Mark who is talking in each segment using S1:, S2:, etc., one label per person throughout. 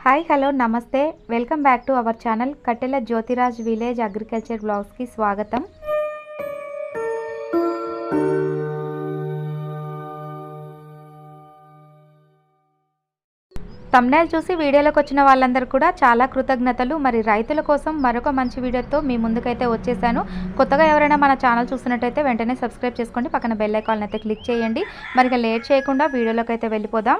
S1: Hi hello నమస్తే welcome back to our channel కట్టెల Jyothiraj village agriculture బ్లాగ్స్కి స్వాగతం. థంబ్నెయిల్ చూసి వీడియోలోకి వచ్చిన వాళ్ళందరూ కూడా చాలా కృతజ్ఞతలు. మరి రైతుల కోసం మరొక మంచి వీడియోతో మీ ముందుకైతే వచ్చేసాను. కొత్తగా ఎవరైనా మన ఛానల్ చూస్తున్నట్టయితే వెంటనే సబ్స్క్రైబ్ చేసుకోండి, పక్కన బెల్ ఐకాన్ అయితే క్లిక్ చేయండి. మరి లేట్ చేయకుండా వీడియోలోకి అయితే వెళ్ళిపోదాం.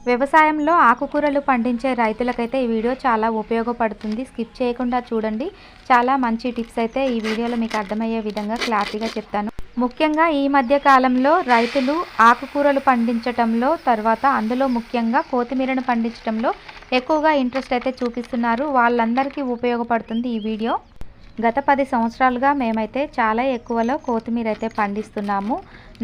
S1: వ్యవసాయంలో ఆకుకూరలు పండించే రైతులకైతే ఈ వీడియో చాలా ఉపయోగపడుతుంది. స్కిప్ చేయకుండా చూడండి. చాలా మంచి టిప్స్ అయితే ఈ వీడియోలో మీకు అర్థమయ్యే విధంగా క్లారిటీగా చెప్తాను. ముఖ్యంగా ఈ మధ్య కాలంలో రైతులు ఆకుకూరలు పండించటంలో, తర్వాత అందులో ముఖ్యంగా కొత్తిమీరను పండించడంలో ఎక్కువగా ఇంట్రెస్ట్ అయితే చూపిస్తున్నారు. వాళ్ళందరికీ ఉపయోగపడుతుంది ఈ వీడియో. గత 10 సంవత్సరాలుగా మేమైతే చాలా ఎక్కువలో కొత్తిమీర అయితే పండిస్తున్నాము.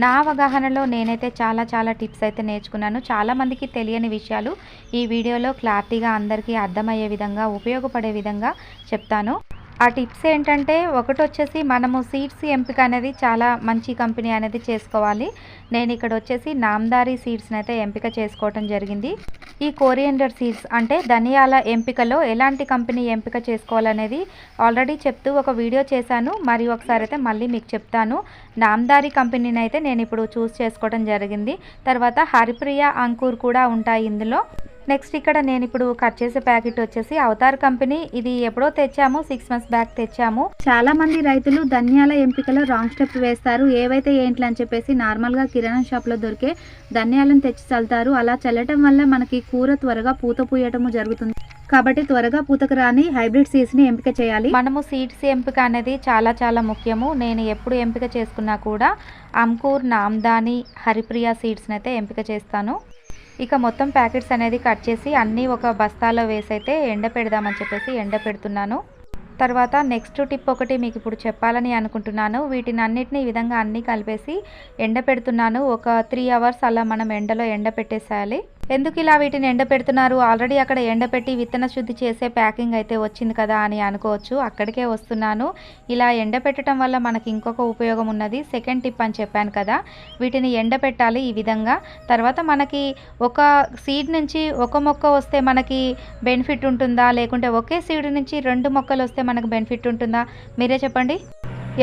S1: నా అవగాహనలో నేనైతే చాలా టిప్స్ అయితే నేర్చుకున్నాను. చాలామందికి తెలియని విషయాలు ఈ వీడియోలో క్లారిటీగా అందరికీ అర్థమయ్యే విధంగా, ఉపయోగపడే విధంగా చెప్తాను. ఆ టిప్స్ ఏంటంటే, ఒకటి వచ్చేసి మనము సీడ్స్ ఎంపిక అనేది చాలా మంచి కంపెనీ అనేది చేసుకోవాలి. నేను ఇక్కడ వచ్చేసి నామ్దారి సీడ్స్ని అయితే ఎంపిక చేసుకోవటం జరిగింది. ఈ కోరియండర్ సీడ్స్ అంటే ధనియాల ఎంపికలో ఎలాంటి కంపెనీ ఎంపిక చేసుకోవాలనేది ఆల్రెడీ చెప్తూ ఒక వీడియో చేశాను. మరి ఒకసారి అయితే మళ్ళీ మీకు చెప్తాను. నామ్దారి కంపెనీని అయితే నేను ఇప్పుడు చూస్ చేసుకోవడం జరిగింది. తర్వాత హరిప్రియ, అంకుర్ కూడా ఉంటాయి ఇందులో. నెక్స్ట్ ఇక్కడ నేను ఇప్పుడు కట్ చేసే ప్యాకెట్ వచ్చేసి అవతార్ కంపెనీ. ఇది ఎప్పుడో తెచ్చాము, 6 మంత్స్ బ్యాక్ తెచ్చాము. చాలా మంది రైతులు ధనియాల ఎంపికలో రాంగ్ స్టెప్ వేస్తారు. ఏవైతే ఏంటి అని చెప్పేసి నార్మల్గా కిరాణా షాప్లో దొరికే ధనియాలను తెచ్చి చల్లుతారు. అలా చల్లటం వల్ల మనకి కూర త్వరగా పూత పూయటము జరుగుతుంది. కాబట్టి త్వరగా పూతకు రాని హైబ్రిడ్ సీడ్స్ని ఎంపిక చేయాలి. మనము సీడ్స్ ఎంపిక అనేది చాలా ముఖ్యము. నేను ఎప్పుడు ఎంపిక చేసుకున్నా కూడా అంకుర్, నామ్దాని, హరిప్రియ సీడ్స్ని అయితే ఎంపిక చేస్తాను. ఇక మొత్తం ప్యాకెట్స్ అనేది కట్ చేసి అన్నీ ఒక బస్తాలో వేసి అయితే ఎండ పెడదామని చెప్పేసి ఎండ పెడుతున్నాను. తర్వాత నెక్స్ట్ టిప్ ఒకటి మీకు ఇప్పుడు చెప్పాలని అనుకుంటున్నాను. వీటిని అన్నిటిని ఈ విధంగా అన్నీ కలిపేసి ఎండ పెడుతున్నాను. ఒక 3 అవర్స్ అలా మనం ఎండలో ఎండ పెట్టేసేయాలి. ఎందుకు ఇలా వీటిని ఎండ పెడుతున్నారు? ఆల్రెడీ అక్కడ ఎండపెట్టి విత్తన శుద్ధి చేసే ప్యాకింగ్ అయితే వచ్చింది కదా అని అనుకోవచ్చు. అక్కడికే వస్తున్నాను. ఇలా ఎండ పెట్టడం వల్ల మనకి ఇంకొక ఉపయోగం ఉన్నది. సెకండ్ టిప్ అని చెప్పాను కదా, వీటిని ఎండ పెట్టాలి ఈ విధంగా. తర్వాత మనకి ఒక సీడ్ నుంచి ఒక మొక్క వస్తే మనకి బెనిఫిట్ ఉంటుందా, లేకుంటే ఒకే సీడ్ నుంచి 2 మొక్కలు వస్తే మనకు బెనిఫిట్ ఉంటుందా? మీరే చెప్పండి.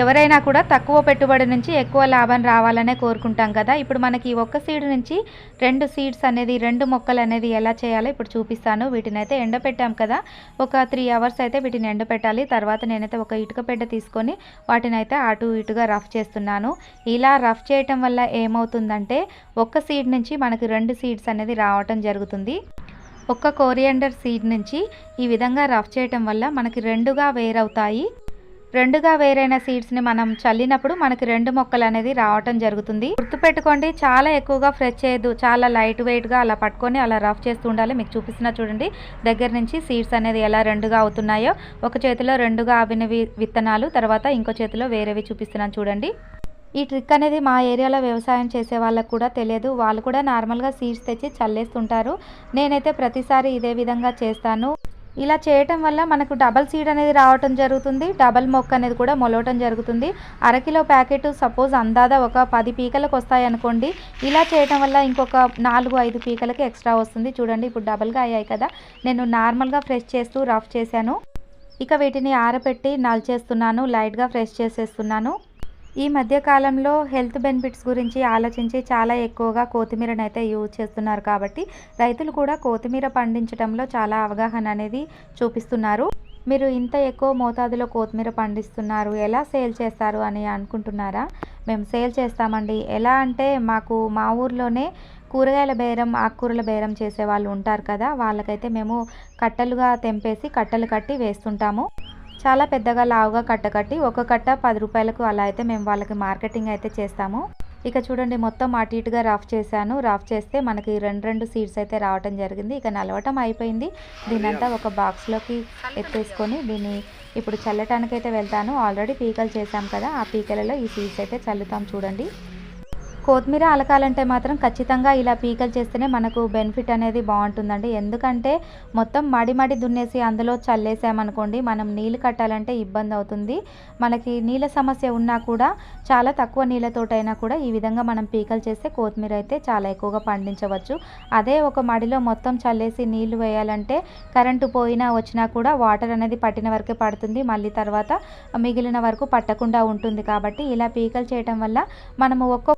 S1: ఎవరైనా కూడా తక్కువ పెట్టుబడి నుంచి ఎక్కువ లాభం రావాలనే కోరుకుంటాం కదా. ఇప్పుడు మనకి ఒక్క సీడ్ నుంచి 2 సీడ్స్ అనేది, 2 మొక్కలు అనేది ఎలా చేయాలో ఇప్పుడు చూపిస్తాను. వీటిని అయితే ఎండపెట్టాం కదా, ఒక 3 అవర్స్ అయితే వీటిని ఎండపెట్టాలి. తర్వాత నేనైతే ఒక ఇటుక పెడ్డ తీసుకొని వాటిని అయితే అటు ఇటుగా రఫ్ చేస్తున్నాను. ఇలా రఫ్ చేయటం వల్ల ఏమవుతుందంటే, ఒక్క సీడ్ నుంచి మనకి 2 సీడ్స్ అనేది రావటం జరుగుతుంది. ఒక్క కోరియండర్ సీడ్ నుంచి ఈ విధంగా రఫ్ చేయటం వల్ల మనకి 2గా వేరవుతాయి. 2గా వేరైన సీడ్స్ని మనం చల్లినప్పుడు మనకి 2 మొక్కలు అనేది రావటం జరుగుతుంది. గుర్తుపెట్టుకోండి, చాలా ఎక్కువగా ఫ్రెష్ చేయదు. చాలా లైట్ వెయిట్గా అలా పట్టుకొని అలా రఫ్ చేస్తూ ఉండాలి. మీకు చూపిస్తున్నా చూడండి, దగ్గర నుంచి సీడ్స్ అనేది ఎలా 2గా అవుతున్నాయో. ఒక చేతిలో 2గా అవినవి విత్తనాలు, తర్వాత ఇంకో చేతిలో వేరేవి చూపిస్తున్నాను చూడండి. ఈ ట్రిక్ అనేది మా ఏరియాలో వ్యవసాయం చేసే వాళ్ళకు కూడా తెలియదు. వాళ్ళు కూడా నార్మల్గా సీడ్స్ తెచ్చి చల్లేస్తుంటారు. నేనైతే ప్రతిసారి ఇదే విధంగా చేస్తాను. ఇలా చేయటం వల్ల మనకు డబల్ సీడ్ అనేది రావటం జరుగుతుంది. డబల్ మొక్క అనేది కూడా మొలవటం జరుగుతుంది. అరకిలో ప్యాకెట్ సపోజ్ అందాదా ఒక 10 పీకలకు వస్తాయి అనుకోండి. ఇలా చేయటం వల్ల ఇంకొక 4-5 పీకలకి ఎక్స్ట్రా వస్తుంది. చూడండి ఇప్పుడు డబల్గా అయ్యాయి కదా. నేను నార్మల్గా ఫ్రెష్ చేస్తూ రఫ్ చేశాను. ఇక వీటిని ఆరబెట్టి నలిచేస్తున్నాను, లైట్గా ఫ్రెష్ చేసేస్తున్నాను. ఈ మధ్య కాలంలో హెల్త్ బెనిఫిట్స్ గురించి ఆలోచించి చాలా ఎక్కువగా కొత్తిమీరను అయితే యూజ్ చేస్తున్నారు. కాబట్టి రైతులు కూడా కొత్తిమీర పండించడంలో చాలా అవగాహన అనేది చూపిస్తున్నారు. మీరు ఇంత ఎక్కువ మోతాదులో కొత్తిమీర పండిస్తున్నారు, ఎలా సేల్ చేస్తారు అని అనుకుంటున్నారా? మేము సేల్ చేస్తామండి. ఎలా అంటే, మాకు మా ఊర్లోనే కూరగాయల బేరం, ఆకుకూరల బేరం చేసే వాళ్ళు ఉంటారు కదా, వాళ్ళకైతే మేము కట్టలుగా తెంపేసి కట్టలు కట్టి వేస్తుంటాము. చాలా పెద్దగా లావుగా కట్ట కట్టి ఒక కట్ట 10 రూపాయలకు అలా అయితే మేము వాళ్ళకి మార్కెటింగ్ అయితే చేస్తాము. ఇక చూడండి మొత్తం అటు ఇటుగా రఫ్ చేశాను. రఫ్ చేస్తే మనకి 2 సీడ్స్ అయితే రావటం జరిగింది. ఇక నలవటం అయిపోయింది. దీనంతా ఒక బాక్స్లోకి ఎత్తేసుకొని దీన్ని ఇప్పుడు చల్లటానికైతే వెళ్తాను. ఆల్రెడీ పీకలు చేసాం కదా, ఆ పీకలలో ఈ సీడ్స్ అయితే చల్లుతాం చూడండి. కొత్తిమీర అలకాలంటే మాత్రం ఖచ్చితంగా ఇలా పీకలు చేస్తేనే మనకు బెనిఫిట్ అనేది బాగుంటుందండి. ఎందుకంటే మొత్తం మడి దున్నేసి అందులో చల్లేసామనుకోండి, మనం నీళ్ళు కట్టాలంటే ఇబ్బంది అవుతుంది. మనకి నీళ్ళ సమస్య ఉన్నా కూడా చాలా తక్కువ నీళ్ళతోటైనా కూడా ఈ విధంగా మనం పీకలు చేస్తే కొత్తిమీర అయితే చాలా ఎక్కువగా పండించవచ్చు. అదే ఒక మడిలో మొత్తం చల్లేసి నీళ్లు వేయాలంటే కరెంటు పోయినా వచ్చినా కూడా వాటర్ అనేది పట్టిన వరకే పడుతుంది. మళ్ళీ తర్వాత మిగిలిన వరకు పట్టకుండా ఉంటుంది. కాబట్టి ఇలా పీకలు చేయటం వల్ల మనము ఒక్కో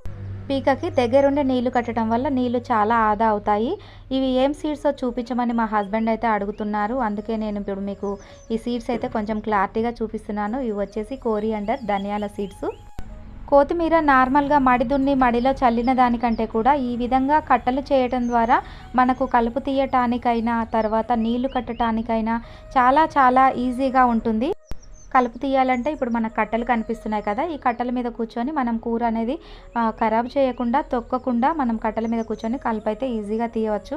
S1: పీకకి దగ్గరుండి నీళ్లు కట్టడం వల్ల నీళ్లు చాలా ఆదా అవుతాయి. ఇవి ఏం సీడ్సో చూపించమని మా హస్బెండ్ అయితే అడుగుతున్నారు. అందుకే నేను ఇప్పుడు మీకు ఈ సీడ్స్ అయితే కొంచెం క్లారిటీగా చూపిస్తున్నాను. ఇవి వచ్చేసి కోరియాండర్, ధనియాల సీడ్స్. కొత్తిమీర నార్మల్గా మడి దున్ని మడిలో చల్లిన దానికంటే కూడా ఈ విధంగా కట్టలు చేయటం ద్వారా మనకు కలుపు తీయటానికైనా తర్వాత నీళ్లు కట్టడానికైనా చాలా చాలా ఈజీగా ఉంటుంది. కలుపు తీయాలంటే ఇప్పుడు మనకు కట్టలు కనిపిస్తున్నాయి కదా, ఈ కట్టల మీద కూర్చొని మనం కూర అనేది ఖరాబ్ చేయకుండా తొక్కకుండా మనం కట్టల మీద కూర్చొని కలుపు అయితే ఈజీగా తీయవచ్చు.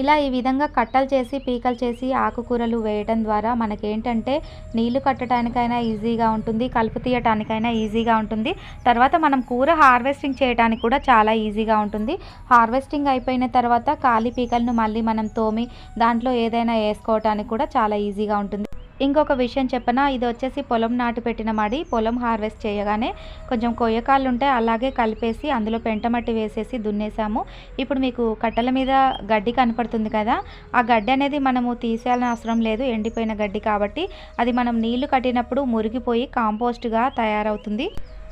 S1: ఇలా ఈ విధంగా కట్టలు చేసి పీకలు చేసి ఆకుకూరలు వేయడం ద్వారా మనకేంటంటే నీళ్లు కట్టడానికైనా ఈజీగా ఉంటుంది, కలుపు తీయటానికైనా ఈజీగా ఉంటుంది. తర్వాత మనం కూర హార్వెస్టింగ్ చేయడానికి కూడా చాలా ఈజీగా ఉంటుంది. హార్వెస్టింగ్ అయిపోయిన తర్వాత ఖాళీ పీకలను మళ్ళీ మనం తోమి దాంట్లో ఏదైనా వేసుకోవటానికి కూడా చాలా ఈజీగా ఉంటుంది. ఇంకొక విషయం చెప్పనా, ఇది వచ్చేసి పొలం నాటు పెట్టిన మడి. పొలం హార్వెస్ట్ చేయగానే కొంచెం కొయ్యకాళ్ళు ఉంటే అలాగే కలిపేసి అందులో పెంటమట్టి వేసేసి దున్నేసాము. ఇప్పుడు మీకు కట్టెల మీద గడ్డి కనపడుతుంది కదా, ఆ గడ్డి అనేది మనము తీసేయాల్సిన అవసరం లేదు, ఎండిపోయిన గడ్డి కాబట్టి అది మనం నీళ్లు కట్టినప్పుడు మురిగిపోయి కాంపోస్ట్గా తయారవుతుంది.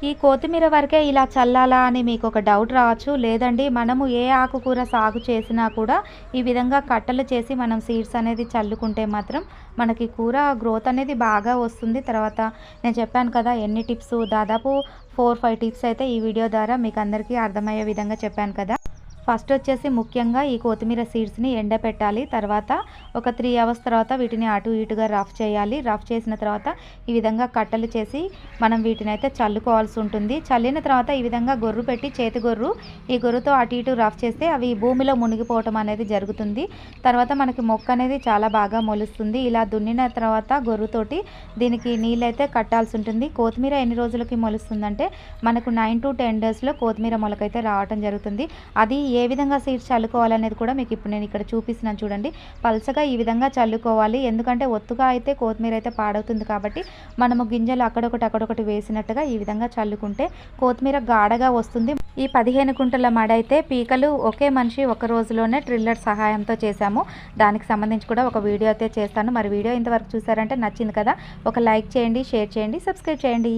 S1: ఈ కొత్తిమీర వరకే ఇలా చల్లాలా అని మీకు ఒక డౌట్ రావచ్చు. లేదండి, మనము ఏ ఆకుకూర సాగు చేసినా కూడా ఈ విధంగా కట్టలు చేసి మనం సీడ్స్ అనేది చల్లుకుంటే మాత్రం మనకి కూర గ్రోత్ అనేది బాగా వస్తుంది. తర్వాత నేను చెప్పాను కదా ఎన్ని టిప్స్, దాదాపు 4-5 టిప్స్ అయితే ఈ వీడియో ద్వారా మీకు అందరికీ అర్థమయ్యే విధంగా చెప్పాను కదా. ఫస్ట్ వచ్చేసి ముఖ్యంగా ఈ కొత్తిమీర సీడ్స్ని ఎండపెట్టాలి. తర్వాత ఒక 3 అవర్స్ తర్వాత వీటిని అటు ఇటుగా రఫ్ చేయాలి. రఫ్ చేసిన తర్వాత ఈ విధంగా కట్టలు చేసి మనం వీటిని అయితే చల్లుకోవాల్సి ఉంటుంది. చల్లిన తర్వాత ఈ విధంగా గొర్రు పెట్టి చేతి గొర్రు, ఈ గొర్రుతో అటు ఇటు రఫ్ చేస్తే అవి భూమిలో మునిగిపోవటం అనేది జరుగుతుంది. తర్వాత మనకి మొక్క అనేది చాలా బాగా మొలుస్తుంది. ఇలా దున్నిన తర్వాత గొర్రుతోటి దీనికి నీళ్ళైతే కట్టాల్సి ఉంటుంది. కొత్తిమీర ఎన్ని రోజులకి మొలుస్తుందంటే మనకు 9 to 10 డేస్లో కొత్తిమీర మొలకైతే రావటం జరుగుతుంది. అది ఏ విధంగా సీడ్స్ చల్లుకోవాలనేది కూడా మీకు ఇప్పుడు నేను ఇక్కడ చూపిస్తున్నాను చూడండి. పల్చగా ఈ విధంగా చల్లుకోవాలి. ఎందుకంటే ఒత్తుగా అయితే కొత్తిమీర అయితే పాడవుతుంది కాబట్టి మనము గింజలు అక్కడొకటి వేసినట్టుగా ఈ విధంగా చల్లుకుంటే కొత్తిమీర గాఢగా వస్తుంది. ఈ 15 కుంటల మడ అయితే పీకలు ఒకే మనిషి ఒక రోజులోనే ట్రిల్లర్ సహాయంతో చేశాము. దానికి సంబంధించి కూడా ఒక వీడియో అయితే చేస్తాను. మరి వీడియో ఇంతవరకు చూసారంటే నచ్చింది కదా, ఒక లైక్ చేయండి, షేర్ చేయండి, సబ్స్క్రైబ్ చేయండి.